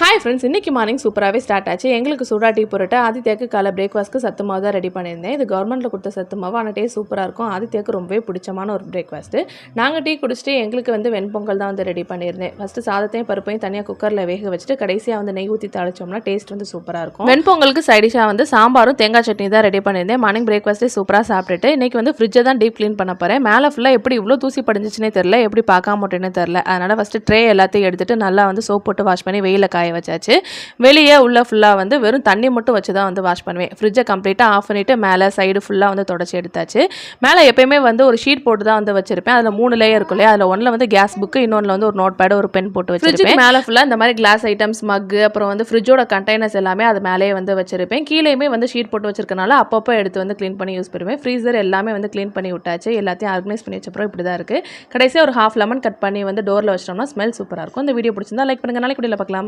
Hi friends, இன்றைக்கி morning சூப்பராகவே start ஆச்சு. எங்களுக்கு சூடா டீ போட்டுட்டு ஆதித்யாவுக்கு காலை பிரேக்ஃபாஸ்ட்க்கு சத்து மாவு தான் ரெடி பண்ணியிருந்தேன். இது கவர்மெண்ட்டில் கொடுத்த சத்து மாவு, ஆனால் டேஸ்ட் சூப்பராக இருக்கும். ஆதித்யாவுக்கு ரொம்பவே பிடிச்சமான ஒரு பிரேக்ஃபாஸ்ட்டு. நாங்கள் டீ குடிச்சிட்டு எங்களுக்கு வெண்பொங்கல் தான் ரெடி பண்ணியிருந்தேன். ஃபஸ்ட்டு சாதத்தையும் பருப்பையும் தனியாக குக்கரில் வேக வச்சுட்டு கடைசியாக நெய் ஊற்றி தாளிச்சோம்னா டேஸ்ட் சூப்பராக இருக்கும். வெண்பொங்கலுக்கு சைடிஷாக சாம்பாரும் தேங்காய் சட்னி தான் ரெடி பண்ணியிருந்தேன். மார்னிங் பிரேக்ஃபாஸ்ட்டே சூப்பராக சாப்பிட்டுட்டு இன்றைக்கி ஃப்ரிட்ஜை தான் டீப் க்ளீன் பண்ண போகிறேன். மேலே ஃபுல்லாக எப்படி இவ்வளோ தூசி படிஞ்சிச்சுனே தெரில, எப்படி பார்க்காம மாட்டேன்னு தெரில. அதனால் ஃபஸ்ட்டு ட்ரே எல்லாத்தையும் எடுத்துகிட்டு நல்லா சோப் போட்டு வாஷ் பண்ணி வெயிலில் காய வச்சாச்சு. வெளியே உள்ள ஃபுல்லாக வெறும் தண்ணி மட்டும் வச்சு தான் வாஷ் பண்ணுவேன். ஃப்ரிட்ஜை கம்ப்ளீட்டாக ஆஃப் பண்ணிவிட்டு மேலே சைடு ஃபுல்லாக தொடச்சி எடுத்தாச்சு. மேலே எப்பயுமே ஒரு ஷீட் போட்டு தான் வச்சிருப்பேன். அதில் 3 லேயர் இருக்கும் இல்லையா, அதில் ஒன்றில் கேஸ் புக்கு, இன்னொன்றில் ஒரு நோட் பேடு, ஒரு பென் போட்டு வச்சிருப்பேன். மேலே ஃபுல்லாக இந்த மாதிரி கிளாஸ் ஐட்டம்ஸ், மக்கு, அப்புறம் ஃப்ரிட்ஜோட கண்டெய்னர்ஸ் எல்லாமே அது மேலேயே வச்சிருப்பேன். கீழேயுமே ஷீட் போட்டு வச்சிருக்கனால அப்பப்போ எடுத்து க்ளீன் பண்ணி யூஸ் பண்ணுவேன். ஃப்ரீசர் எல்லாமே க்ளீன் பண்ணி விட்டாச்சு. எல்லாத்தையும் ஆர்கனைஸ் பண்ணி வச்சப்பறம் இப்படி தான் இருக்குது. கடைசியாக ஒரு 1/2 லெமன் கட் பண்ணி டோரில் வச்சிட்டோம்னா ஸ்மெல் சூப்பராக இருக்கும். இந்த வீடியோ பிடிச்சிருந்தா லைக் பண்ணுங்கள். நாளைக்கு வீடியோவில் பார்க்கலாம்.